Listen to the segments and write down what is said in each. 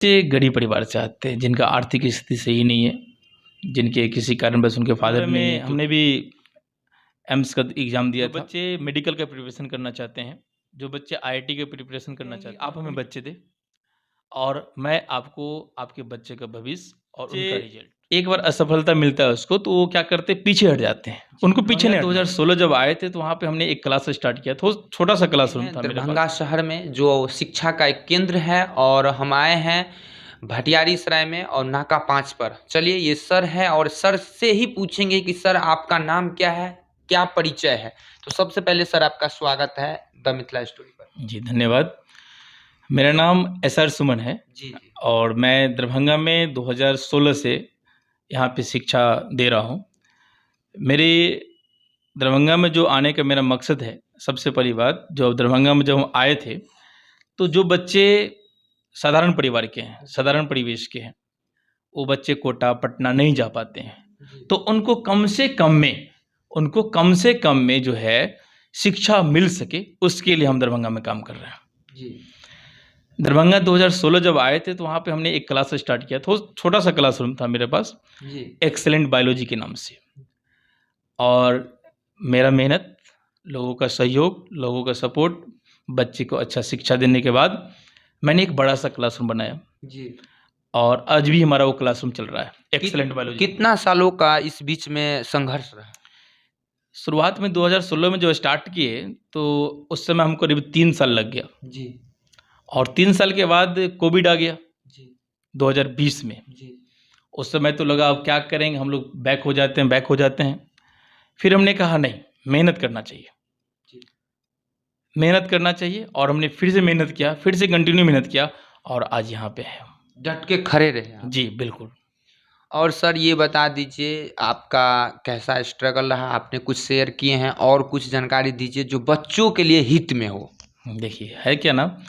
बच्चे गरीब परिवार से आते हैं जिनका आर्थिक स्थिति सही नहीं है, जिनके किसी कारणवश उनके फादर नहीं है। हमने भी एम्स का एग्ज़ाम दिया था। बच्चे मेडिकल का प्रिपरेशन करना चाहते हैं, जो बच्चे आईआईटी का प्रिपरेशन करना चाहते हैं, आप हमें बच्चे दें और मैं आपको आपके बच्चे का भविष्य और उनका रिजल्ट। एक बार असफलता मिलता है उसको तो वो क्या करते हैं, पीछे हट जाते हैं। उनको पीछे नहीं। 2016 जब आए थे तो वहाँ पे हमने एक क्लास स्टार्ट किया था, छोटा सा क्लासरूम था मेरे दरभंगा पास। शहर में जो शिक्षा का एक केंद्र है और हम आए हैं भटियारी सराय में और नाका 5 पर। चलिए ये सर है और सर से ही पूछेंगे कि सर आपका नाम क्या है, क्या परिचय है। तो सबसे पहले सर आपका स्वागत है द मिथिला स्टोरी पर। जी धन्यवाद। मेरा नाम एसआर सुमन है जी और मैं दरभंगा में 2016 से यहाँ पे शिक्षा दे रहा हूँ। मेरे दरभंगा में जो आने का मेरा मकसद है, सबसे पहली बात, जो दरभंगा में जब हम आए थे तो जो बच्चे साधारण परिवार के हैं, साधारण परिवेश के हैं, वो बच्चे कोटा पटना नहीं जा पाते हैं, तो उनको कम से कम में जो है शिक्षा मिल सके, उसके लिए हम दरभंगा में काम कर रहे हैं। जी दरभंगा 2016 जब आए थे तो वहाँ पे हमने एक क्लास स्टार्ट किया था, छोटा सा क्लासरूम था मेरे पास, जी एक्सेलेंट बायोलॉजी के नाम से। और मेरा मेहनत, लोगों का सहयोग, लोगों का सपोर्ट, बच्चे को अच्छा शिक्षा देने के बाद मैंने एक बड़ा सा क्लासरूम बनाया जी और आज भी हमारा वो क्लासरूम चल रहा है, एक्सेलेंट बायोलॉजी। कितना सालों का इस बीच में संघर्ष रहा? शुरुआत में 2016 में जो स्टार्ट किए तो उस समय हमको करीब 3 साल लग गया जी और 3 साल के बाद कोविड आ गया जी 2020 में। जी उस समय तो लगा अब क्या करेंगे, हम लोग बैक हो जाते हैं। फिर हमने कहा नहीं, मेहनत करना चाहिए, जी मेहनत करना चाहिए और हमने फिर से मेहनत किया, फिर से कंटिन्यू मेहनत किया और आज यहाँ पे है। डट के खड़े रहे आप। जी बिल्कुल। और सर ये बता दीजिए आपका कैसा स्ट्रगल रहा, आपने कुछ शेयर किए हैं और कुछ जानकारी दीजिए जो बच्चों के लिए हित में हो। देखिए है क्या ना,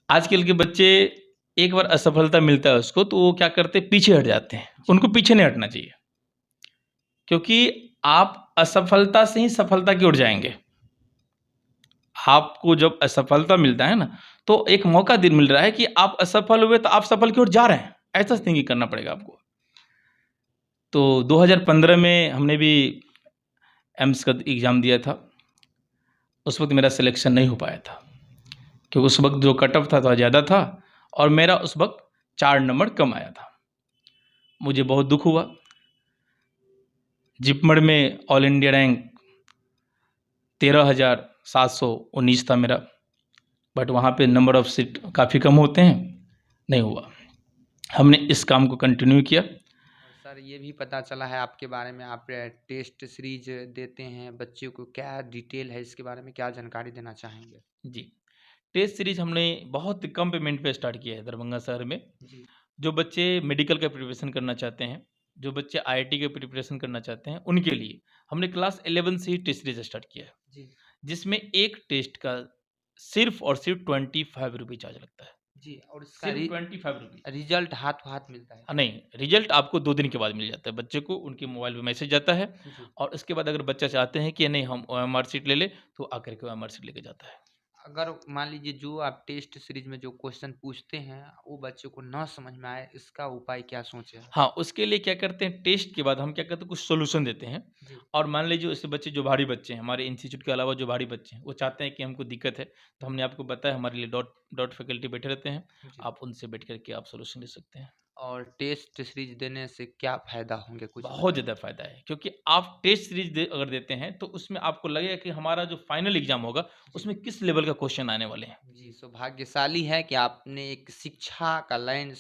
आजकल के बच्चे एक बार असफलता मिलता है उसको तो वो क्या करते हैं, पीछे हट जाते हैं। उनको पीछे नहीं हटना चाहिए, क्योंकि आप असफलता से ही सफलता की ओर जाएंगे। आपको जब असफलता मिलता है ना तो एक मौका दिन मिल रहा है कि आप असफल हुए तो आप सफल की ओर जा रहे हैं, ऐसा थिंकिंग करना पड़ेगा आपको। तो 2015 में हमने भी एम्स का एग्ज़ाम दिया था। उस वक्त मेरा सिलेक्शन नहीं हो पाया था क्योंकि उस वक्त जो कट ऑफ था थोड़ा ज़्यादा था और मेरा उस वक्त 4 नंबर कम आया था। मुझे बहुत दुख हुआ। जिपमर में ऑल इंडिया रैंक 13,719 था मेरा, बट वहाँ पे नंबर ऑफ सीट काफ़ी कम होते हैं, नहीं हुआ। हमने इस काम को कंटिन्यू किया। सर ये भी पता चला है आपके बारे में, आप टेस्ट सीरीज देते हैं बच्चों को, क्या डिटेल है इसके बारे में, क्या जानकारी देना चाहेंगे? जी, टेस्ट सीरीज हमने बहुत कम पेमेंट पे स्टार्ट किया है दरभंगा शहर में। जी जो बच्चे मेडिकल का प्रिपरेशन करना चाहते हैं, जो बच्चे आईआईटी का प्रिपरेशन करना चाहते हैं, उनके लिए हमने क्लास 11 से ही टेस्ट सीरीज स्टार्ट किया है, जी जिसमें एक टेस्ट का सिर्फ और सिर्फ 25 रुपये चार्ज लगता है। जी और इसका सिर्फ 25 रुपये। रिजल्ट हाथ हाथ मिलता है? नहीं, रिजल्ट आपको 2 दिन के बाद मिल जाता है। बच्चे को उनके मोबाइल पे मैसेज जाता है जी और उसके बाद अगर बच्चा चाहते हैं कि नहीं हम ओएमआर शीट ले ले, तो आकर के ओएमआर शीट लेके जाता है। अगर मान लीजिए जो आप टेस्ट सीरीज में जो क्वेश्चन पूछते हैं वो बच्चे को ना समझ में आए, इसका उपाय क्या सोचे हैं? हाँ, उसके लिए क्या करते हैं, टेस्ट के बाद हम क्या करते हैं, कुछ सॉल्यूशन देते हैं। जी और मान लीजिए ऐसे बच्चे जो भारी बच्चे हैं, हमारे इंस्टीट्यूट के अलावा जो भारी बच्चे हैं, वो चाहते हैं कि हमको दिक्कत है, तो हमने आपको बताया हमारे लिए डॉट डॉट फैकल्टी बैठे रहते हैं। जी आप उनसे बैठ कर के आप सॉल्यूशन ले सकते हैं। और टेस्ट सीरीज देने से क्या फायदा होंगे, कुछ बहुत बताइए? ज़्यादा फ़ायदा है, क्योंकि आप टेस्ट सीरीज़ अगर देते हैं, तो उसमें आपको लगेगा कि हमारा जो फाइनल एग्ज़ाम होगा, जी उसमें किस लेवल का क्वेश्चन आने वाले हैं। जी सौभाग्यशाली है कि आपने एक शिक्षा का लाइन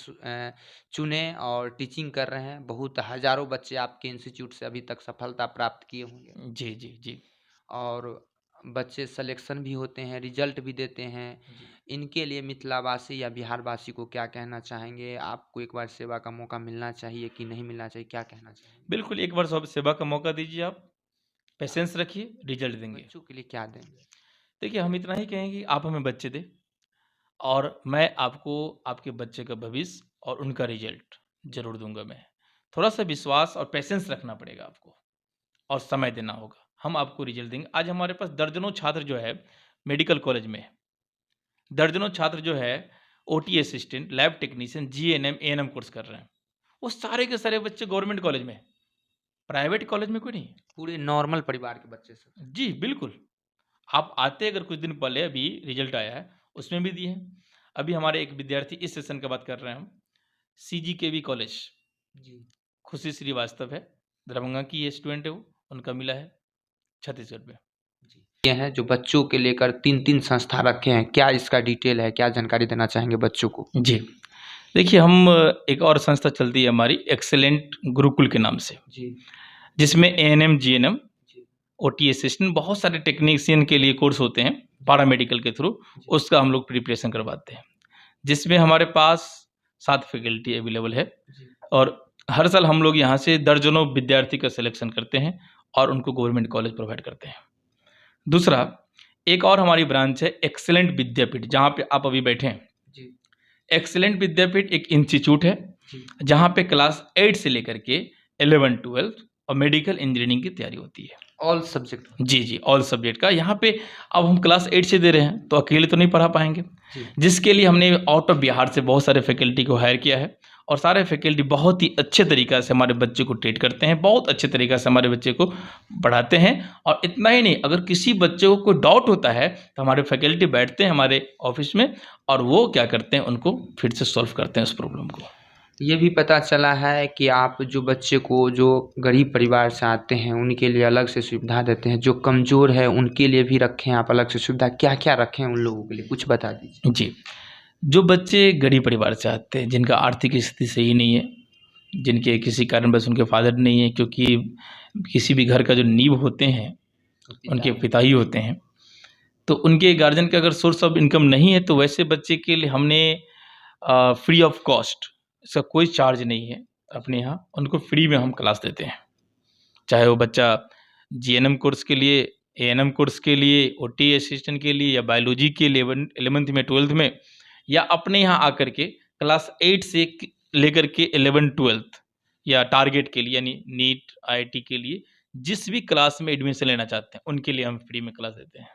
चुने और टीचिंग कर रहे हैं। बहुत हजारों बच्चे आपके इंस्टीट्यूट से अभी तक सफलता प्राप्त किए होंगे जी, जी, जी। और बच्चे सिलेक्शन भी होते हैं, रिजल्ट भी देते हैं। जी। इनके लिए मिथिलावासी या बिहारवासी को क्या कहना चाहेंगे? आपको एक बार सेवा का मौका मिलना चाहिए कि नहीं मिलना चाहिए, क्या कहना चाहेंगे? बिल्कुल, एक बार सेवा का मौका दीजिए आप, पेशेंस रखिए, रिज़ल्ट देंगे। बच्चों के लिए क्या देंगे? देखिए, हम इतना ही कहेंगे कि आप हमें बच्चे दें और मैं आपको आपके बच्चे का भविष्य और उनका रिज़ल्ट ज़रूर दूँगा मैं। थोड़ा-सा विश्वास और पेशेंस रखना पड़ेगा आपको और समय देना होगा। हम आपको रिज़ल्ट देंगे। आज हमारे पास दर्जनों छात्र जो है मेडिकल कॉलेज में है। दर्जनों छात्र जो है OT assistant, lab technician, GNM, ANM course कर रहे हैं। वो सारे के सारे बच्चे गवर्नमेंट कॉलेज में हैं, प्राइवेट कॉलेज में कोई नहीं है। पूरे नॉर्मल परिवार के बच्चे सब। जी, बिल्कुल। आप आते अगर कुछ दिन पहले अभी रिजल्ट आया है, उसमें भी दिए हैं। अभी हमारे एक विद्यार्थी इस सेशन का बात कर रहे हैं हम, सीजीकेवी कॉलेज, जी। खुशी श्रीवास्तव है, दरभंगा की ये स्टूडेंट है वो, उनका मिला है छत्तीसगढ़ में। ये हैं जो बच्चों के लेकर 3-3 संस्था रखे हैं, क्या इसका डिटेल है, क्या जानकारी देना चाहेंगे बच्चों को? जी, देखिए हम एक और संस्था चलती है हमारी एक्सेलेंट गुरुकुल के नाम से, जी। जिसमें एएनएम, जीएनएम, जी। ओटी असिस्टेंट बहुत सारे टेक्नीशियन के लिए कोर्स होते हैं पैरामेडिकल के थ्रू, उसका हम लोग प्रिपरेशन करवाते हैं, जिसमें हमारे पास 7 फैकल्टी अवेलेबल है और हर साल हम लोग यहाँ से दर्जनों विद्यार्थी का सिलेक्शन करते हैं और उनको गवर्नमेंट कॉलेज प्रोवाइड करते हैं। दूसरा, एक और हमारी ब्रांच है एक्सेलेंट विद्यापीठ, जहाँ पे आप अभी बैठे हैं। जी। एक्सेलेंट विद्यापीठ एक इंस्टीट्यूट है, जहाँ पे क्लास 8 से लेकर के 11-12 और मेडिकल इंजीनियरिंग की तैयारी होती है। All subject. जी, ऑल सब्जेक्ट का। यहाँ पे अब हम क्लास 8 से दे रहे हैं, तो अकेले तो नहीं पढ़ा पाएंगे, जिसके लिए हमने आउट ऑफ बिहार से बहुत सारे फैकल्टी को हायर किया है और सारे फैकल्टी बहुत ही अच्छे तरीक़ा से हमारे बच्चे को ट्रीट करते हैं, बहुत अच्छे तरीक़ा से हमारे बच्चे को पढ़ाते हैं। और इतना ही नहीं, अगर किसी बच्चे को कोई डाउट होता है तो हमारे फैकल्टी बैठते हैं हमारे ऑफिस में और वो क्या करते हैं, उनको फिर से सॉल्व करते हैं उस प्रॉब्लम को। ये भी पता चला है कि आप जो बच्चे को जो गरीब परिवार से आते हैं उनके लिए अलग से सुविधा देते हैं, जो कमज़ोर है उनके लिए भी रखे हैं आप अलग से सुविधा, क्या क्या रखे हैं उन लोगों के लिए कुछ बता दीजिए। जी, जो बच्चे गरीब परिवार से आते हैं, जिनका आर्थिक स्थिति सही नहीं है, जिनके किसी कारणवश उनके फादर नहीं है, क्योंकि किसी भी घर का जो नींव होते हैं उनके पिता ही होते हैं, तो उनके गार्जियन का अगर सोर्स ऑफ इनकम नहीं है, तो वैसे बच्चे के लिए हमने फ्री ऑफ कॉस्ट, इसका कोई चार्ज नहीं है, अपने यहाँ उनको फ्री में हम क्लास देते हैं। चाहे वो बच्चा जीएनएम कोर्स के लिए, एएनएम कोर्स के लिए, ओटी असिस्टेंट के लिए या बायोलॉजी के लिए 11th में 12th में, या अपने यहाँ आकर के क्लास 8 से लेकर के 11-12 या टारगेट के लिए यानी नीट, आईआईटी के लिए जिस भी क्लास में एडमिशन लेना चाहते हैं, उनके लिए हम फ्री में क्लास देते हैं।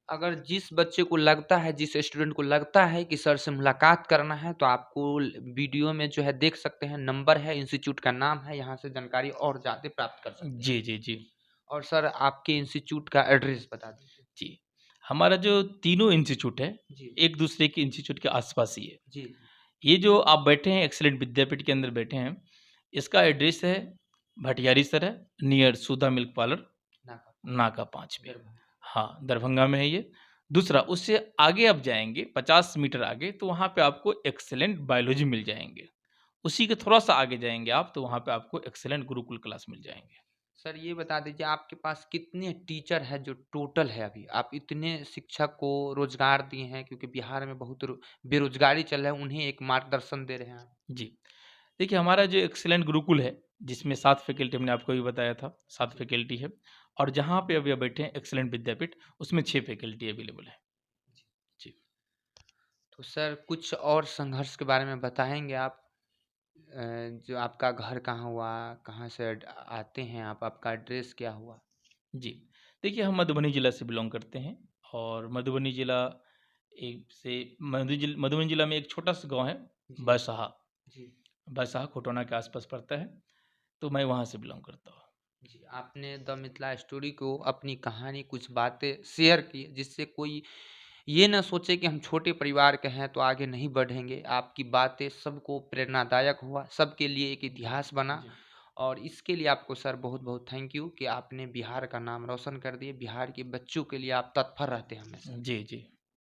अगर जिस बच्चे को लगता है, जिस स्टूडेंट को लगता है कि सर से मुलाकात करना है, तो आपको वीडियो में जो है देख सकते हैं, नंबर है, इंस्टीट्यूट का नाम है, यहाँ से जानकारी और ज़्यादा प्राप्त कर सकते हैं। जी। और सर आपके इंस्टीट्यूट का एड्रेस बता दीजिए। जी, हमारा जो तीनों इंस्टीट्यूट है, जी। एक दूसरे के इंस्टीट्यूट के आसपास ही है। जी। ये जो आप बैठे हैं एक्सेलेंट विद्यापीठ के अंदर बैठे हैं, इसका एड्रेस है भटियारी सराय, नियर सुधा मिल्क पार्लर, नाका 5 में। हाँ, दरभंगा में है ये। दूसरा, उससे आगे आप जाएंगे 50 मीटर आगे, तो वहाँ पे आपको एक्सेलेंट बायोलॉजी मिल जाएंगे। उसी के थोड़ा सा आगे जाएंगे आप, तो वहाँ पे आपको एक्सेलेंट गुरुकुल क्लास मिल जाएंगे। सर ये बता दीजिए आपके पास कितने टीचर है जो टोटल है अभी? आप इतने शिक्षक को रोजगार दिए हैं, क्योंकि बिहार में बहुत बेरोजगारी चल रहा है, उन्हें एक मार्गदर्शन दे रहे हैं आप। जी, देखिए हमारा जो एक्सेलेंट गुरुकुल है, जिसमें 7 फैकल्टी हमने आपको भी बताया था, 7 फैकल्टी है, और जहाँ पे अभी आप बैठे हैं एक्सेलेंट विद्यापीठ, उसमें 6 फैकल्टी अवेलेबल है। जी। तो सर कुछ और संघर्ष के बारे में बताएंगे आप? जो आपका घर कहाँ हुआ, कहाँ से आते हैं आप, आपका एड्रेस क्या हुआ? जी, देखिए हम मधुबनी ज़िला से बिलॉन्ग करते हैं और मधुबनी ज़िला मधुबनी ज़िला में एक छोटा सा गांव है बैसाहा। जी। बैसाहा खोटौना के आसपास पड़ता है, तो मैं वहाँ से बिलॉन्ग करता हूँ। जी, आपने द मिथिला स्टोरी को अपनी कहानी कुछ बातें शेयर की, जिससे कोई ये ना सोचे कि हम छोटे परिवार के हैं तो आगे नहीं बढ़ेंगे। आपकी बातें सबको प्रेरणादायक हुआ, सबके लिए एक इतिहास बना, और इसके लिए आपको सर बहुत बहुत थैंक यू कि आपने बिहार का नाम रोशन कर दिए। बिहार के बच्चों के लिए आप तत्पर रहते हैं हमेशा। जी।